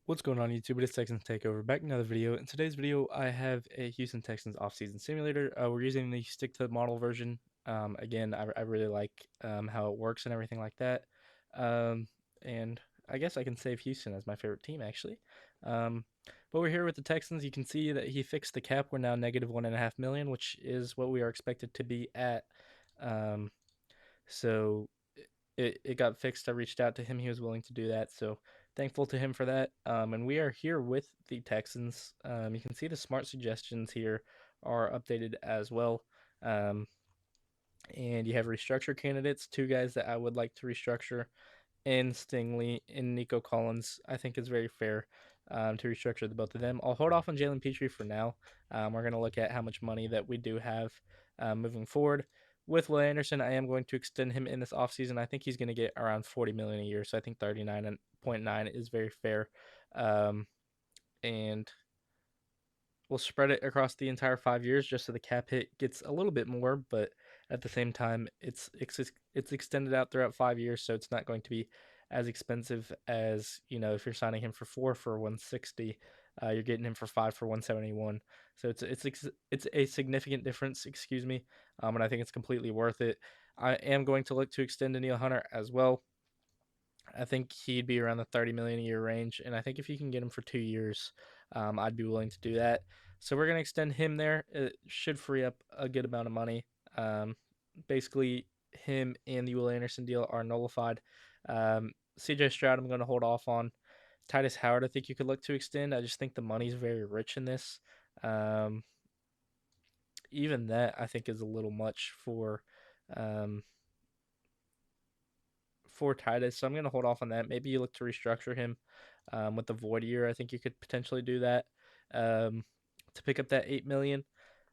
What's going on YouTube? It's Texans Takeover. Back in another video. In today's video, I have a Houston Texans offseason simulator. We're using the StickToTheModel version. Again, I really like how it works and everything like that. Um, and I guess I can save Houston as my favorite team, actually. Um, but we're here with the Texans. You can see that he fixed the cap. We're now negative 1.5 million, which is what we are expected to be at. Um, so it got fixed. I reached out to him. He was willing to do that. So thankful to him for that. And we are here with the Texans. You can see the smart suggestions here are updated as well. Um, and you have restructure candidates, two guys that I would like to restructure, and Stingley and Nico Collins. I think is very fair to restructure the both of them. I'll hold off on Jalen Petrie for now. We're going to look at how much money that we do have moving forward. With Will Anderson, I am going to extend him in this offseason. I think he's going to get around 40 million a year, so I think 39.9 is very fair. And we'll spread it across the entire 5 years just so the cap hit gets a little bit more, but at the same time, it's extended out throughout 5 years, so it's not going to be as expensive as if you're signing him for 160, you're getting him for 171. So it's a significant difference, excuse me, and I think it's completely worth it. I am going to look to extend Daniil Hunter as well. I think he'd be around the 30 million a year range, and I think if you can get him for 2 years, I'd be willing to do that. So we're gonna extend him there. It should free up a good amount of money. Basically, him and the Will Anderson deal are nullified. CJ Stroud, I'm gonna hold off on. Titus Howard, I think you could look to extend. I just think the money's very rich in this. Um, Even that I think is a little much um, for Titus, so I'm going to hold off on that. Maybe you look to restructure him with the void year. I think you could potentially do that um, to pick up that 8 million.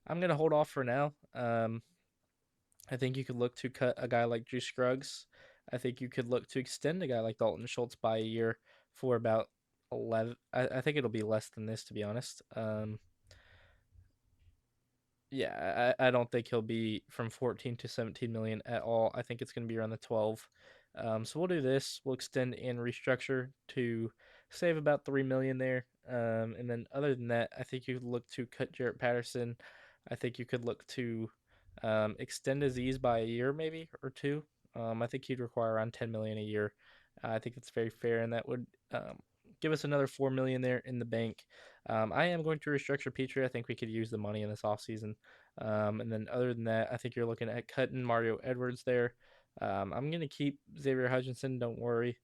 I'm going to hold off for now. I think you could look to cut a guy like Drew Scruggs. I think you could look to extend a guy like Dalton Schultz by a year for about 11. I think it'll be less than this, to be honest. Yeah, I don't think he'll be from 14 to 17 million at all. I think it's going to be around the 12. So we'll do this. We'll extend and restructure to save about 3 million there. And then other than that, I think you could look to cut Jarrett Patterson. I think you could look to extend Aziz by a year maybe or two. I think he'd require around 10 million a year. I think it's very fair, and that would give us another 4 million there in the bank. I am going to restructure Petrie. I think we could use the money in this offseason. And then other than that, I think you're looking at cutting Mario Edwards there. I'm going to keep Xavier Hutchinson. Don't worry.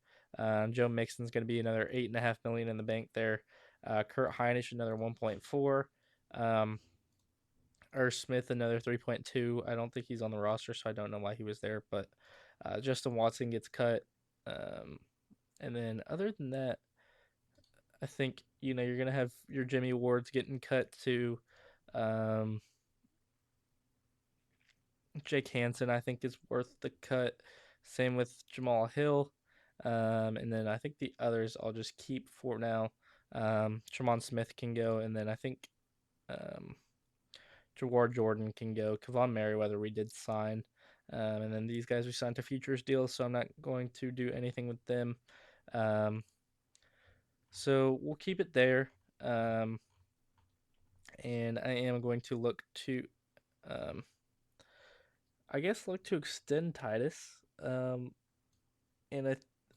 Joe Mixon's going to be another 8.5 million in the bank there. Kurt Heinisch another 1.4. Irv Smith another 3.2. I don't think he's on the roster, so I don't know why he was there. But Justin Watson gets cut. Um, and then other than that, I think you're gonna have your Jimmy Wards getting cut to. Um, Jake Hansen, I think, is worth the cut. Same with Jamal Hill. And then I think the others I'll just keep for now. Tremont Smith can go, and then I think um, Jawar Jordan can go. Kevon Merriweather we did sign. And then these guys we signed to futures deals, so I'm not going to do anything with them. Um, so we'll keep it there. Um, and I am going to look to, um, I guess, look to extend Titus. And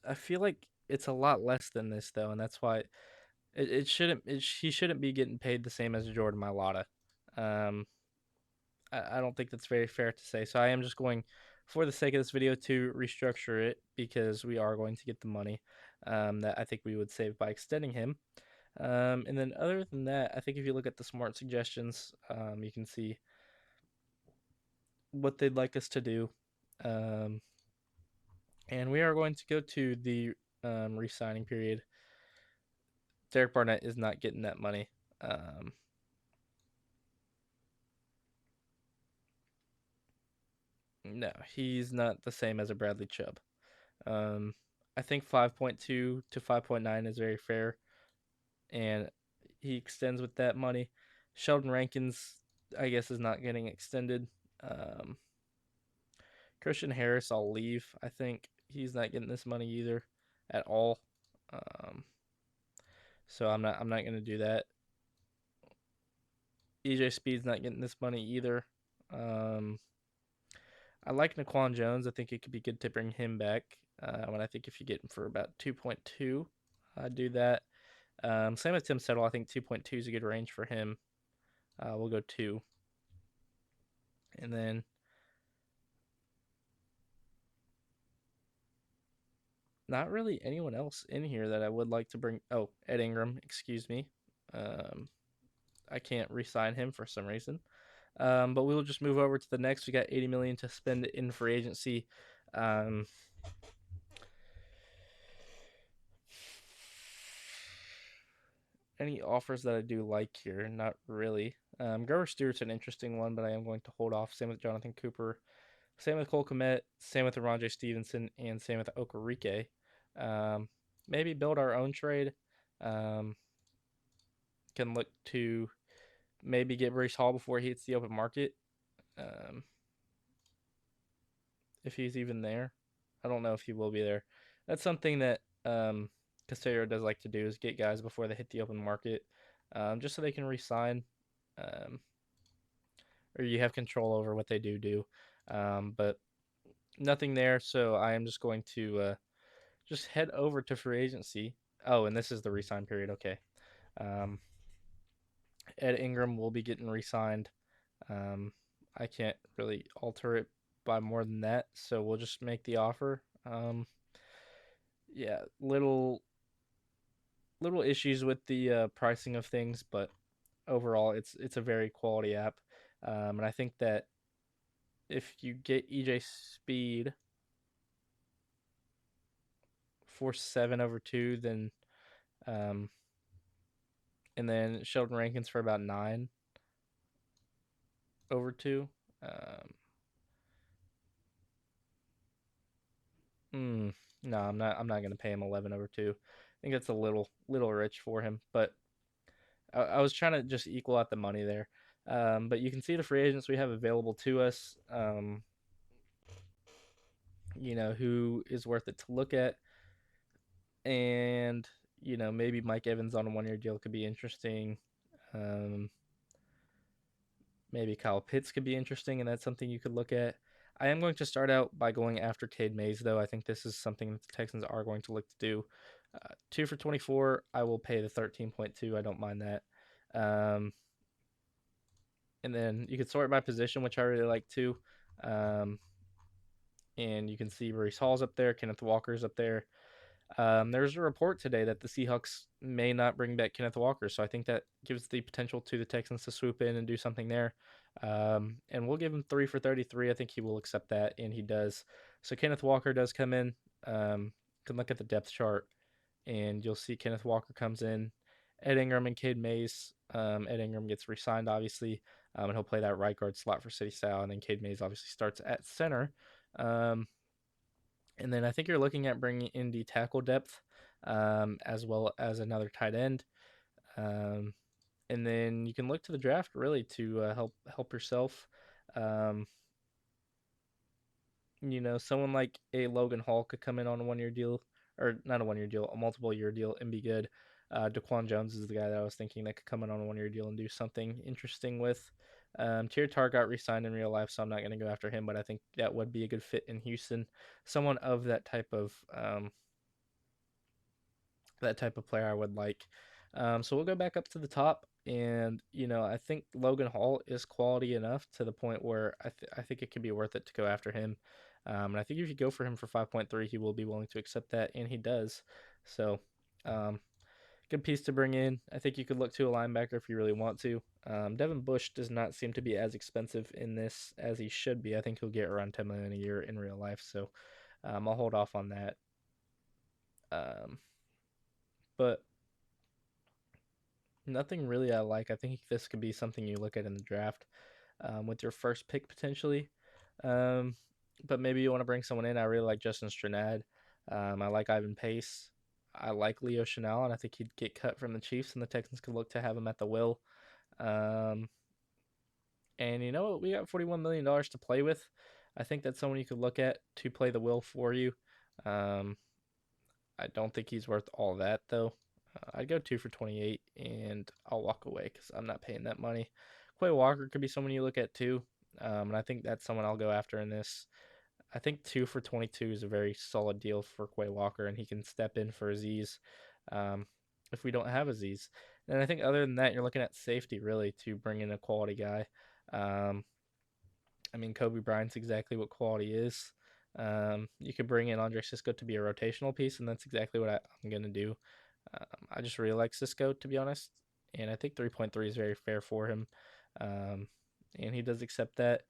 I feel like it's a lot less than this though, and that's why it shouldn't. He shouldn't be getting paid the same as Jordan Mailata. Um, I don't think that's very fair to say. So I am just going, for the sake of this video, to restructure it because we are going to get the money that I think we would save by extending him. And then other than that, I think if you look at the smart suggestions, you can see what they'd like us to do. Um, and we are going to go to the re-signing period. Derek Barnett is not getting that money. Um, no, he's not the same as a Bradley Chubb. Um, I think 5.2 to 5.9 is very fair, and he extends with that money. Sheldon Rankins, I guess, is not getting extended. Um, Christian Harris, I'll leave. I think he's not getting this money either at all. Um, so I'm not gonna do that. EJ Speed's not getting this money either. Um, I like Naquan Jones. I think it could be good to bring him back. And I think if you get him for about 2.2, I'd do that. Same with Tim Settle. I think 2.2 is a good range for him. We'll go 2. And then not really anyone else in here that I would like to bring. Oh, Ed Ingram, excuse me. Um, I can't re-sign him for some reason. But we will just move over to the next. We got 80 million to spend in free agency. Um, any offers that I do like here? Not really. Grover Stewart's an interesting one, but I am going to hold off. Same with Jonathan Cooper. Same with Cole Kmet. Same with Ramondre Stevenson, and same with Okereke. Um, maybe build our own trade. Um, can look to maybe get Brees Hall before he hits the open market. Um, if he's even there. I don't know if he will be there. That's something that Casero does like to do is get guys before they hit the open market, just so they can resign, um, or you have control over what they do. But nothing there, so I am just going to just head over to free agency. Oh, and this is the resign period. Okay. Um, Ed Ingram will be getting re-signed. Um, I can't really alter it by more than that, so we'll just make the offer. Yeah, little issues with the pricing of things, but overall, it's a very quality app, and I think that if you get EJ Speed for 7/2, then um, and then Sheldon Rankins for about 9/2. Um, mm, no, I'm not gonna pay him 11/2. I think that's a little rich for him, but I was trying to just equal out the money there. But you can see the free agents we have available to us. Who is worth it to look at, and maybe Mike Evans on a 1 year deal could be interesting. Um, Maybe Kyle Pitts could be interesting, and that's something you could look at. I am going to start out by going after Cade Mays, though. I think this is something that the Texans are going to look to do. 2 for 24, I will pay the 13.2. I don't mind that. Um, and then you can sort by position, which I really like too. Um, and you can see Brees Hall's up there, Kenneth Walker's up there. There's a report today that the Seahawks may not bring back Kenneth Walker, so I think that gives the potential to the Texans to swoop in and do something there. And we'll give him 3 for 33. I think he will accept that, and he does. So Kenneth Walker does come in. You can look at the depth chart, and you'll see Kenneth Walker comes in. Ed Ingram and Cade Mays. Ed Ingram gets re-signed, obviously, and he'll play that right guard slot for City Style, and then Cade Mays obviously starts at center. Um, and then I think you're looking at bringing in the tackle depth, as well as another tight end. Um, and then you can look to the draft really to help yourself. Um, Someone like a Logan Hall could come in on a 1 year deal, or not a 1 year deal, a multiple year deal and be good. Daquan Jones is the guy that I was thinking that could come in on a 1 year deal and do something interesting with. Tier Tar got re signed in real life, so I'm not going to go after him, but I think that would be a good fit in Houston. Someone of that type of player I would like. So we'll go back up to the top, and I think Logan Hall is quality enough to the point where I think it could be worth it to go after him. And I think if you go for him for 5.3, he will be willing to accept that, and he does. So, um, good piece to bring in. I think you could look to a linebacker if you really want to. Devin Bush does not seem to be as expensive in this as he should be. I think he'll get around 10 million a year in real life. So, I'll hold off on that. Um, but nothing really I like. I think this could be something you look at in the draft, with your first pick potentially. Um, but maybe you want to bring someone in. I really like Justin Stranad. I like Ivan Pace. I like Leo Chanel, and I think he'd get cut from the Chiefs, and the Texans could look to have him at the will. Um, and you know what? We got $41 million to play with. I think that's someone you could look at to play the will for you. Um, I don't think he's worth all that though. I'd go 2 for 28, and I'll walk away because I'm not paying that money. Quay Walker could be someone you look at too, and I think that's someone I'll go after in this. I think 2 for 22 is a very solid deal for Quay Walker, and he can step in for Aziz um, if we don't have Aziz. And I think other than that, you're looking at safety really to bring in a quality guy. Um, I mean, Kobe Bryant's exactly what quality is. You could bring in Andre Cisco to be a rotational piece, and that's exactly what I'm going to do. I just really like Cisco, to be honest, and I think 3.3 is very fair for him, um, and he does accept that.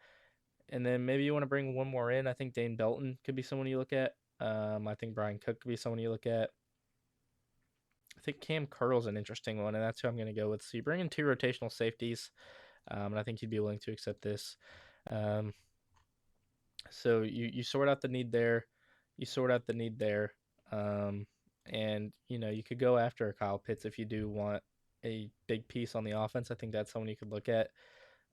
And then maybe you want to bring one more in. I think Dane Belton could be someone you look at. I think Brian Cook could be someone you look at. I think Cam Curl's an interesting one, and that's who I'm going to go with. So you bring in two rotational safeties, and I think he'd be willing to accept this. Um, so you sort out the need there, you sort out the need there, um, and you could go after a Kyle Pitts if you do want a big piece on the offense. I think that's someone you could look at.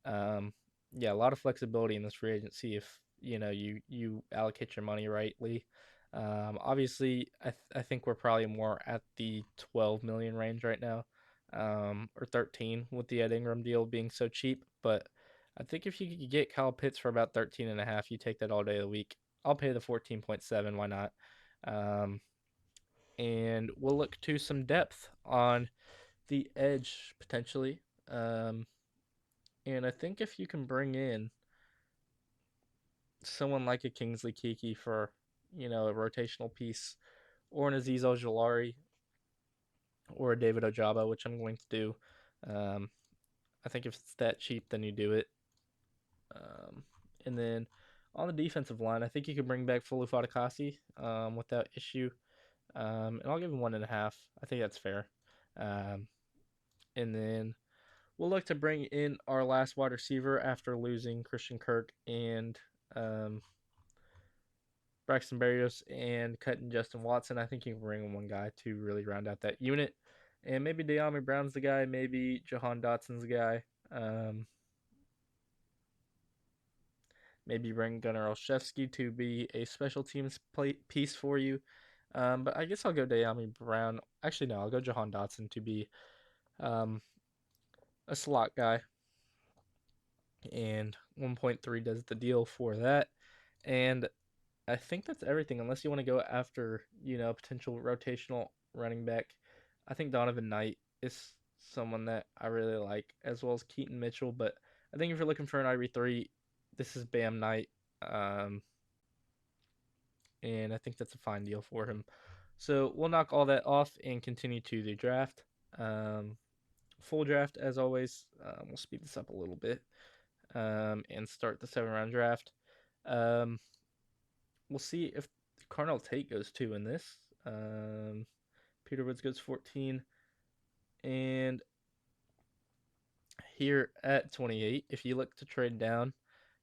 Um, yeah, a lot of flexibility in this free agency if you allocate your money rightly. Obviously, I think we're probably more at the 12 million range right now, or 13 with the Ed Ingram deal being so cheap. But I think if you could get Kyle Pitts for about 13 and a half, you take that all day of the week. I'll pay the 14.7. Why not? Um, and we'll look to some depth on the edge potentially. And I think if you can bring in someone like a Kingsley Kiki for, a rotational piece, or an Aziz Ojolari, or a David Ojabo, which I'm going to do. Um, I think if it's that cheap, then you do it. And then on the defensive line, I think you can bring back Fulu Fatakasi without issue. And I'll give him 1.5. I think that's fair. Um, and then we'll look to bring in our last wide receiver after losing Christian Kirk and um, Braxton Berrios and cutting Justin Watson. I think you can bring in one guy to really round out that unit. And maybe De'Ami Brown's the guy. Maybe Jahan Dotson's the guy. Um, maybe bring Gunnar Olszewski to be a special teams piece for you. But I guess I'll go De'Ami Brown. Actually, no, I'll go Jahan Dotson to be um, a slot guy. And 1.3 does the deal for that. And I think that's everything, unless you want to go after, potential rotational running back. I think Donovan Knight is someone that I really like, as well as Keaton Mitchell. But I think if you're looking for an RB3, this is Bam Knight. Um, and I think that's a fine deal for him. So we'll knock all that off and continue to the draft. Um, Full draft, as always. We'll speed this up a little bit and start the 7 round draft. Um, we'll see if Carnell Tate goes 2 in this. Peter Woods goes 14. And here at 28, if you look to trade down,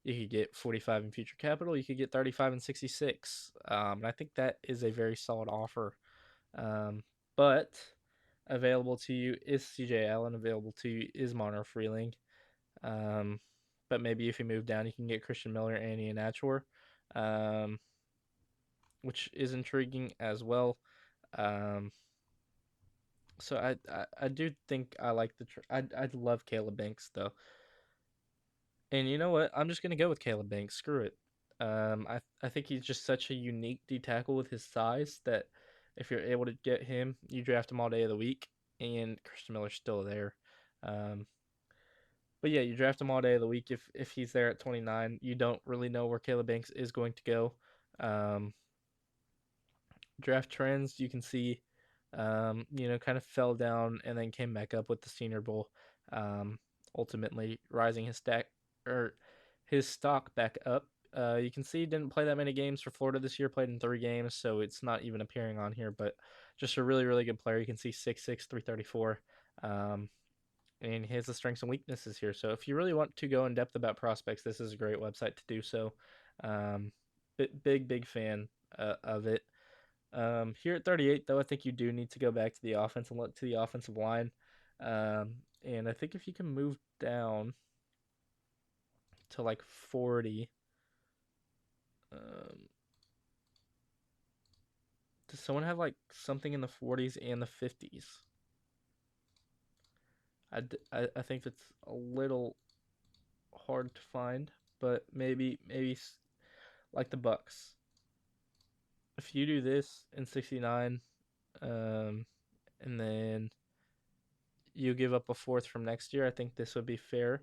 you could get 45 in future capital. You could get 35 and 66. And I think that is a very solid offer. But available to you is CJ Allen. Available to you is Monroe Freeling. Um, but maybe if you move down, you can get Christian Miller and Ian Atchor, which is intriguing as well. Um, so I do think I like the I'd love Caleb Banks though, and you know what? I'm just gonna go with Caleb Banks. Screw it. I think he's just such a unique D tackle with his size that if you're able to get him, you draft him all day of the week, and Christian Miller's still there. Um, but yeah, you draft him all day of the week if he's there at 29. You don't really know where Caleb Banks is going to go. Um, Draft trends you can see, kind of fell down and then came back up with the Senior Bowl, ultimately rising his stock back up. You can see he didn't play that many games for Florida this year, played in 3 games, so it's not even appearing on here, but just a really, really good player. You can see 6'6", 334. And he has the strengths and weaknesses here. So if you really want to go in depth about prospects, this is a great website to do so. Big fan of it. Here at 38, though, I think you do need to go back to the offense and look to the offensive line. And I think if you can move down to like 40, does someone have like something in the 40s and the 50s? I think it's a little hard to find, but maybe like the Bucks. If you do this in 69, um, and then you give up a fourth from next year, I think this would be fair,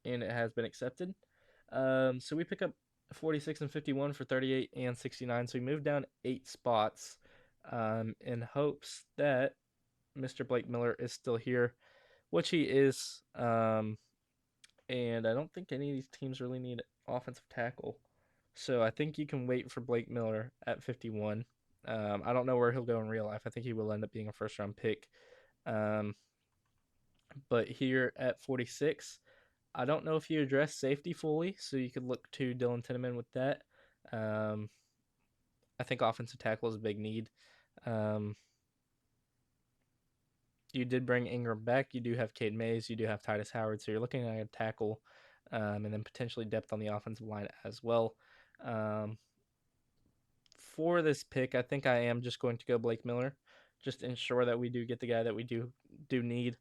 and it has been accepted. So we pick up 46 and 51 for 38 and 69. So we move down 8 spots, in hopes that Mr. Blake Miller is still here, which he is. And I don't think any of these teams really need offensive tackle. So I think you can wait for Blake Miller at 51. I don't know where he'll go in real life. I think he will end up being a first round pick. Um, but here at 46, I don't know if you address safety fully, so you could look to Dylan Tinneman with that. Um, I think offensive tackle is a big need. Um, you did bring Ingram back. You do have Cade Mays. You do have Titus Howard. So you're looking at a tackle, and then potentially depth on the offensive line as well. Um, for this pick, I think I am just going to go Blake Miller, just to ensure that we do get the guy that we do need.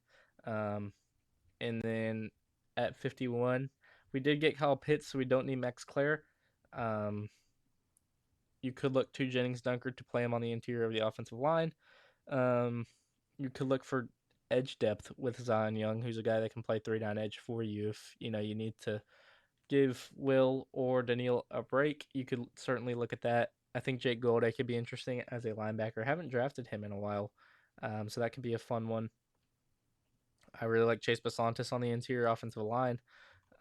Um, and then at 51, we did get Kyle Pitts, so we don't need Max Clare. Um, you could look to Jennings Dunker to play him on the interior of the offensive line. Um, you could look for edge depth with Zion Young, who's a guy that can play 3-down edge for you if you need to give Will or Daniil a break. You could certainly look at that. I think Jake Golday could be interesting as a linebacker. I haven't drafted him in a while, so that could be a fun one. I really like Chase Basantis on the interior offensive line.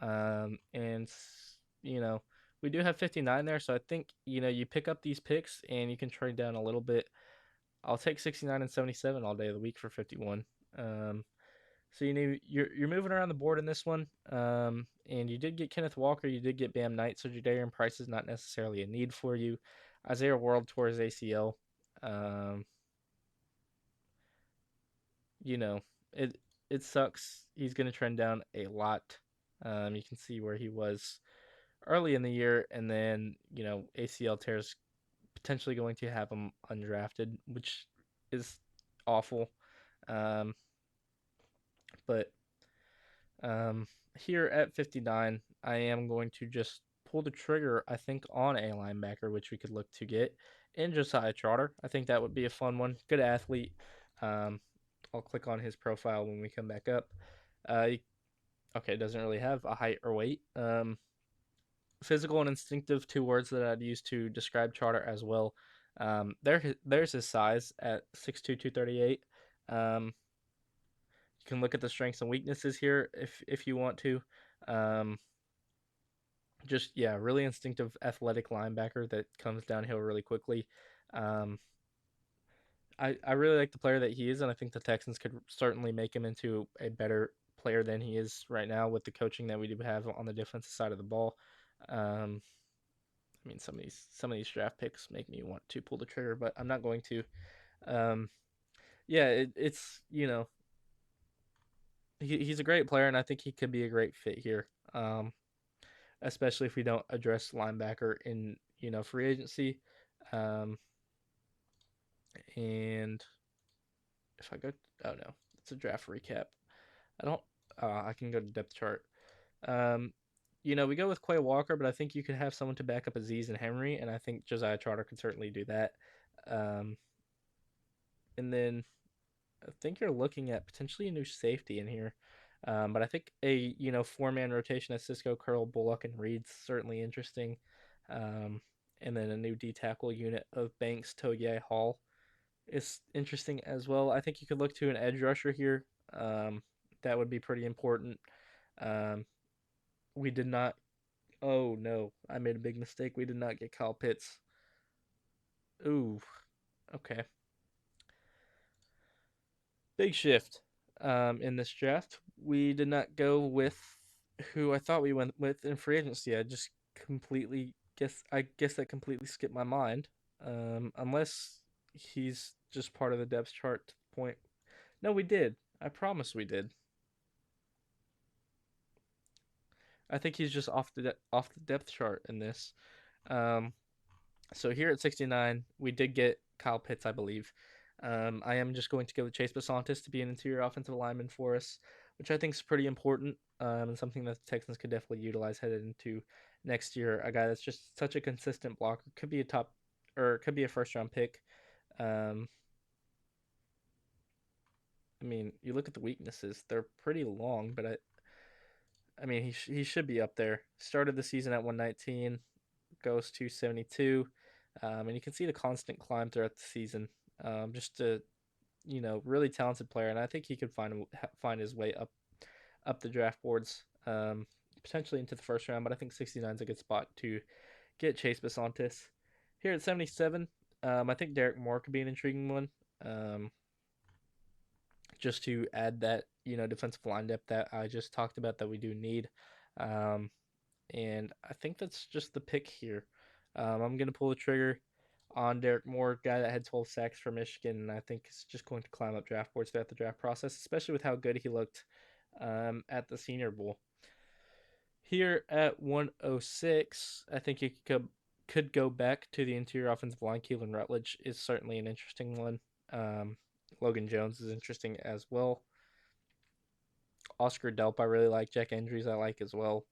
And you know, we do have 59 there, so I think you pick up these picks and you can trade down a little bit. I'll take 69 and 77 all day of the week for 51. Um, so you're moving around the board in this one. And you did get Kenneth Walker, you did get Bam Knight, so Jadarian Price is not necessarily a need for you. Isaiah World tore his ACL. Um, you know, it it sucks. He's going to trend down a lot. You can see where he was early in the year, and then ACL tears potentially going to have him undrafted, which is awful. Um, but here at 59, I am going to just pull the trigger, I think, on a linebacker, which we could look to get in Josiah Trotter. I think that would be a fun one. Good athlete. Um, I'll click on his profile when we come back up. Okay, doesn't really have a height or weight. Physical and instinctive, 2 words that I'd use to describe Trotter as well. There's his size at 6'2", 238. You can look at the strengths and weaknesses here if you want to. Um, just yeah, really instinctive, athletic linebacker that comes downhill really quickly. Um, I really like the player that he is, and I think the Texans could certainly make him into a better player than he is right now with the coaching that we do have on the defensive side of the ball. Um, I mean, some of these draft picks make me want to pull the trigger, but I'm not going to. Um, yeah, it's he's a great player, and I think he could be a great fit here. Especially if we don't address linebacker in free agency. Um, and if I go, oh no, it's a draft recap. I don't. I can go to depth chart. Um, we go with Quay Walker, but I think you could have someone to back up Aziz and Henry, and I think Josiah Trotter could certainly do that. Um, and then I think you're looking at potentially a new safety in here. But I think a 4-man rotation of Cisco, Curl, Bullock, and Reed's certainly interesting. Um, and then a new D tackle unit of Banks, Togiai, Hall is interesting as well. I think you could look to an edge rusher here. That would be pretty important. Um, we did not. Oh no, I made a big mistake. We did not get Kyle Pitts. Ooh, okay. Big shift in this draft. We did not go with who I thought we went with in free agency. I just completely I guess that completely skipped my mind. Unless he's just part of the depth chart to the point. No, we did. I promise we did. I think he's just off the depth chart in this. Um, so here at 69, we did get Kyle Pitts, I believe. I am just going to go with Chase Basantis to be an interior offensive lineman for us, which I think is pretty important, and something that the Texans could definitely utilize headed into next year. A guy that's just such a consistent blocker, could be a top or could be a first round pick. Um, I mean, you look at the weaknesses; they're pretty long, but I mean, he should be up there. Started the season at 119, goes to 72, and you can see the constant climb throughout the season. Just a really talented player, and I think he could find his way up the draft boards, potentially into the first round. But I think 69 is a good spot to get Chase Basantis. Here at 77, I think Derek Moore could be an intriguing one. Um, just to add that defensive line depth that I just talked about that we do need. Um, and I think that's just the pick here. I'm gonna pull the trigger on Derek Moore, guy that had 12 sacks for Michigan, and I think is just going to climb up draft boards throughout the draft process, especially with how good he looked at the Senior Bowl. Here at 106, I think he could go back to the interior offensive line. Keelan Rutledge is certainly an interesting one. Um, Logan Jones is interesting as well. Oscar Delp, I really like. Jack Andrews, I like as well.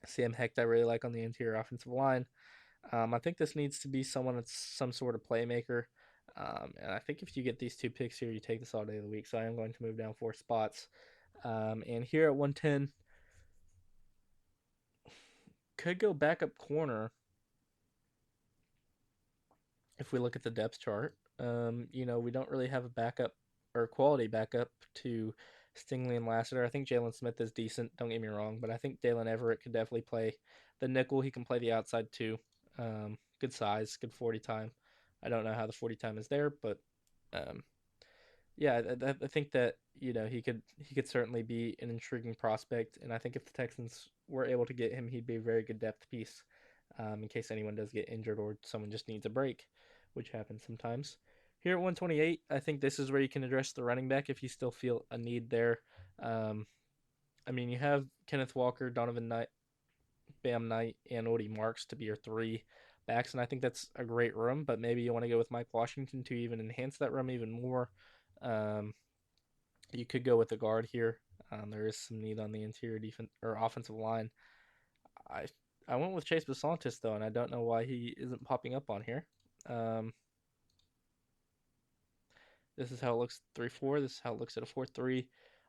Sam Hecht, I really like on the interior offensive line. I think this needs to be someone that's some sort of playmaker. And I think if you get these two picks here, you take this all day of the week. So I am going to move down 4 spots. And here at 110, could go backup corner if we look at the depth chart. We don't really have a backup or quality backup to Stingley and Lassiter. I think Jalen Smith is decent. Don't get me wrong, but I think Dalen Everett could definitely play the nickel. He can play the outside too. Good size, good 40 time. I don't know how the 40 time is there, but um, yeah, I think that he could certainly be an intriguing prospect, and I think if the Texans were able to get him, he'd be a very good depth piece in case anyone does get injured or someone just needs a break, which happens sometimes. Here at 128, I think this is where you can address the running back if you still feel a need there. Um, I mean, you have Kenneth Walker, Donovan Knight, Bam Knight, and Odie Marks to be your three backs, and I think that's a great room. But maybe you want to go with Mike Washington to even enhance that room even more. Um, you could go with the guard here. There is some need on the interior defense or offensive line. I I went with Chase Basantis though, and I don't know why he isn't popping up on here. Um, this is how it looks 3-4. This is how it looks at a 4-3.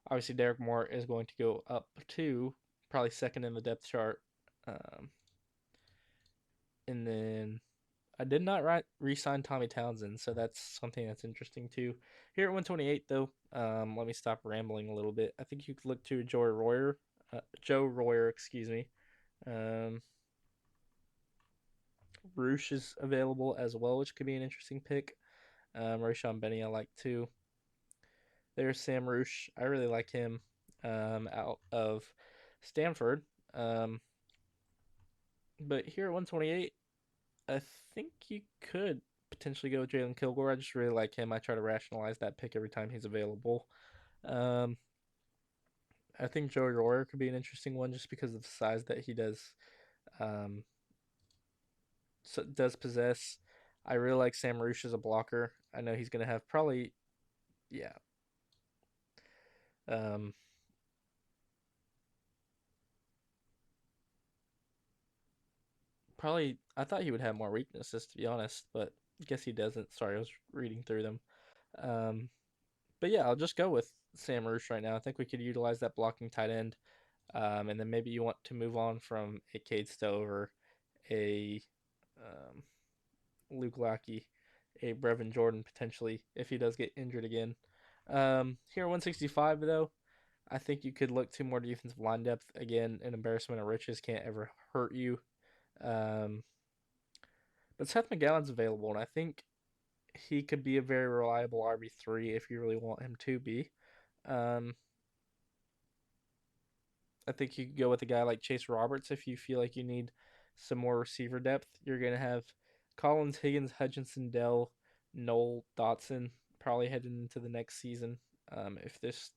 Obviously, Derek Moore is going to go up to probably second in the depth chart. Um, and then I did not re-sign Tommy Townsend, so that's something that's interesting too. Here at 128, though, let me stop rambling a little bit. I think you could look to Joe Royer, excuse me. Um, Roosh is available as well, which could be an interesting pick. Rayshon Benny, I like too. There's Sam Roosh. I really like him out of Stanford. Um, but here at 128, I think you could potentially go with Jalen Kilgore. I just really like him. I try to rationalize that pick every time he's available. Um, I think Joey Royer could be an interesting one just because of the size that he um, does possess. I really like Sam Roosh as a blocker. I know he's going to have probably, yeah, um, probably. I thought he would have more weaknesses to be honest, but I guess he doesn't. Sorry, I was reading through them. Um, but yeah, I'll just go with Sam Roosh right now. I think we could utilize that blocking tight end. And then maybe you want to move on from a Cade Stover, a um, Luke Lackey, a Brevin Jordan potentially if he does get injured again. Here at 165 though, I think you could look to more defensive line depth. Again, an embarrassment of riches can't ever hurt you. Um, but Seth McGowan's available, and I think he could be a very reliable RB3 if you really want him to be. Um, I think you could go with a guy like Chase Roberts if you feel like you need some more receiver depth. You're going to have Collins, Higgins, Hutchinson, Dell, Noel, Dotson probably heading into the next season. If this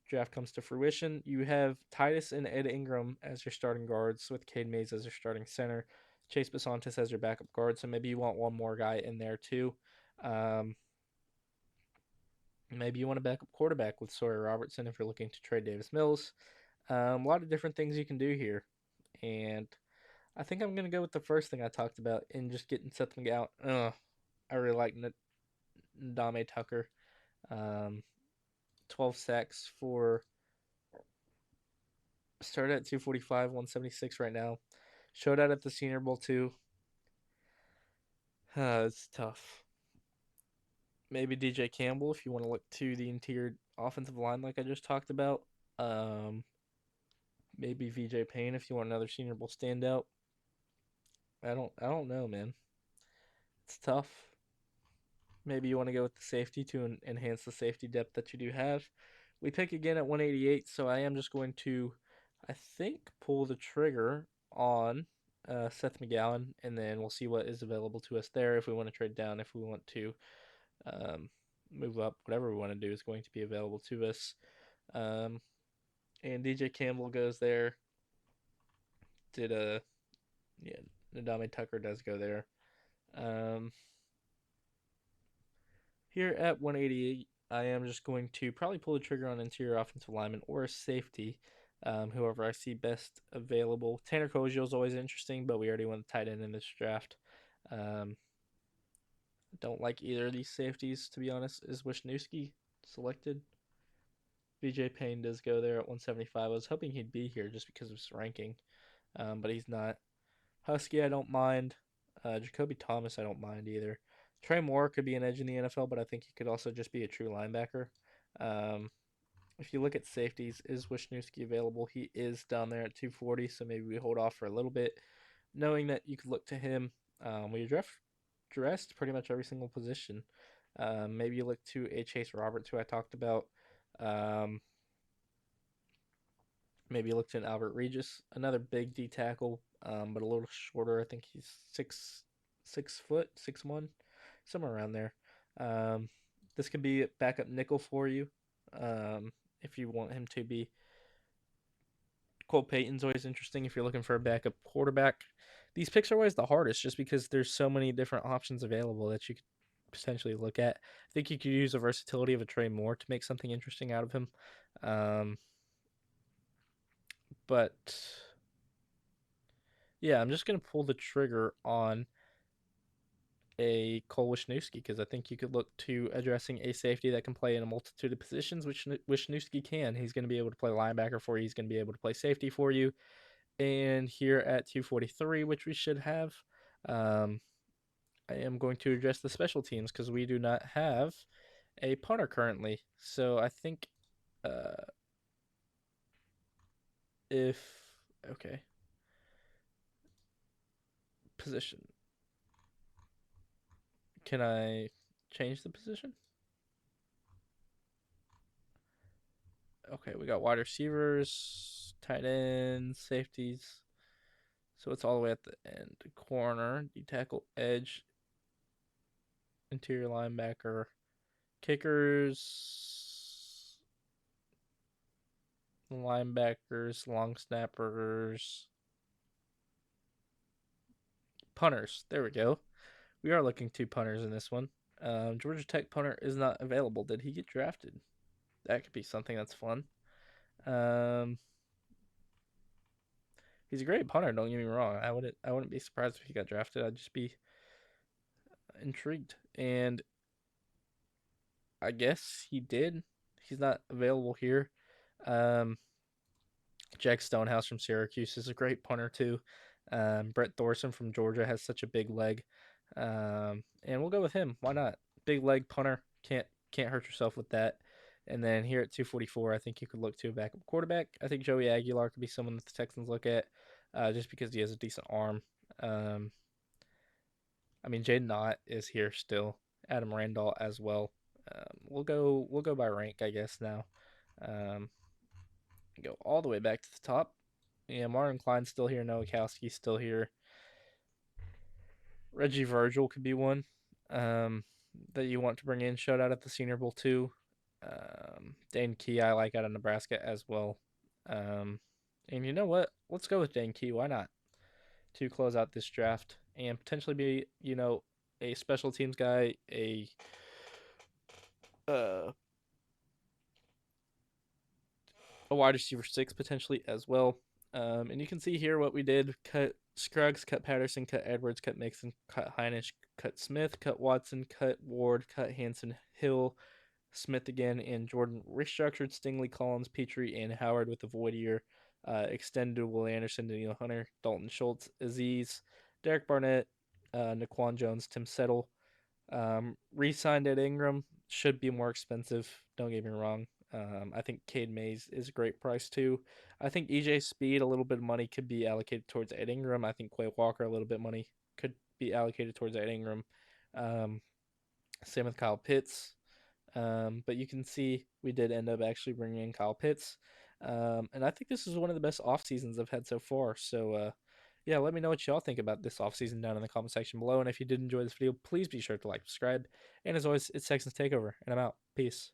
draft comes to fruition, you have Titus and Ed Ingram as your starting guards with Cade Mays as your starting center, Chase Basantis as your backup guard. So maybe you want one more guy in there too. Um, Maybe you want a backup quarterback with Sawyer Robertson if you're looking to trade Davis Mills. A lot of different things you can do here. And I think I'm going to go with the first thing I talked about and just getting something out. I really like Ndame Tucker. Um, 12 sacks for started at 245, 176 right now. Showed out at the Senior Bowl too. It's tough. Maybe DJ Campbell if you want to look to the interior offensive line like I just talked about. Um, maybe VJ Payne if you want another Senior Bowl standout. I don't know, man. It's tough. Maybe you want to go with the safety to enhance the safety depth that you do have. We pick again at 188, so I am just going to, I think, pull the trigger on Seth McGowan, and then we'll see what is available to us there. If we want to trade down, if we want to um, move up, whatever we want to do is going to be available to us. Um, and DJ Campbell goes there. Did a yeah, Nadame Tucker does go there. Um, Here at 188, I am just going to probably pull the trigger on interior offensive lineman or a safety, whoever I see best available. Tanner Koziel is always interesting, but we already went tight end in this draft. Um, don't like either of these safeties, to be honest. Is Wisniewski selected? VJ Payne does go there at 175. I was hoping he'd be here just because of his ranking, but he's not. Husky, I don't mind. Jacoby Thomas, I don't mind either. Trey Moore could be an edge in the NFL, but I think he could also just be a true linebacker. Um, if you look at safeties, is Wisniewski available? He is down there at 240, so maybe we hold off for a little bit, knowing that you could look to him. We dressed pretty much every single position. Maybe you look to a Chase Roberts, who I talked about. Um, Maybe look to an Albert Regis, another big D tackle, but a little shorter. I think he's 6 foot, 6'1", somewhere around there. Um, this could be a backup nickel for you, if you want him to be. Cole Payton's always interesting if you're looking for a backup quarterback. These picks are always the hardest, just because there's so many different options available that you could potentially look at. I think you could use the versatility of a Trey Moore to make something interesting out of him. Um, but yeah, I'm just gonna pull the trigger on a Cole Wisniewski because I think you could look to addressing a safety that can play in a multitude of positions, which Wisniewski can. He's going to be able to play linebacker for you. He's going to be able to play safety for you. And here at 243, which we should have, um, I am going to address the special teams because we do not have a punter currently. So I think uh, if okay, position. Can I change the position? Okay, we got wide receivers, tight ends, safeties. So it's all the way at the end. Corner, D tackle, edge, interior linebacker, kickers, linebackers, long snappers, punters. There we go. We are looking to punters in this one. Georgia Tech punter is not available. Did he get drafted? That could be something that's fun. Um, he's a great punter. Don't get me wrong. I wouldn't be surprised if he got drafted. I'd just be intrigued. And I guess he did. He's not available here. Um, Jack Stonehouse from Syracuse is a great punter too. Brett Thorson from Georgia has such a big leg, and we'll go with him. Why not? Big leg punter, can't hurt yourself with that. And then here at 244, I think you could look to a backup quarterback. I think Joey Aguilar could be someone that the Texans look at, just because he has a decent arm. Um, I mean, Jaden Knott is here still. Adam Randall as well. We'll go by rank, I guess now. Um, go all the way back to the top. Yeah, Martin Klein's still here. Noah Kowski's still here. Reggie Virgil could be one that you want to bring in. Shout out at the Senior Bowl too. Dane Key I like out of Nebraska as well. And you know what? Let's go with Dane Key. Why not? To close out this draft and potentially be, a special teams guy, a a wide receiver 6 potentially as well. And you can see here what we did: cut Scruggs, cut Patterson, cut Edwards, cut Mixon, cut Heinisch, cut Smith, cut Watson, cut Ward, cut Hanson, Hill, Smith again, and Jordan. Restructured Stingley, Collins, Petrie, and Howard with a void year. Extended Will Anderson, Daniel Hunter, Dalton Schultz, Aziz, Derek Barnett, Naquan Jones, Tim Settle. Re-signed Ed Ingram, should be more expensive. Don't get me wrong. I think Cade Mays is a great price too. I think EJ Speed, a little bit of money could be allocated towards Ed Ingram. I think Quay Walker, a little bit of money could be allocated towards Ed Ingram. Um, Same with Kyle Pitts. But you can see we did end up actually bringing in Kyle Pitts. And I think this is one of the best off seasons I've had so far. So, yeah, let me know what y'all think about this off season down in the comment section below. And if you did enjoy this video, please be sure to like, subscribe. And as always, it's Texans Takeover, and I'm out. Peace.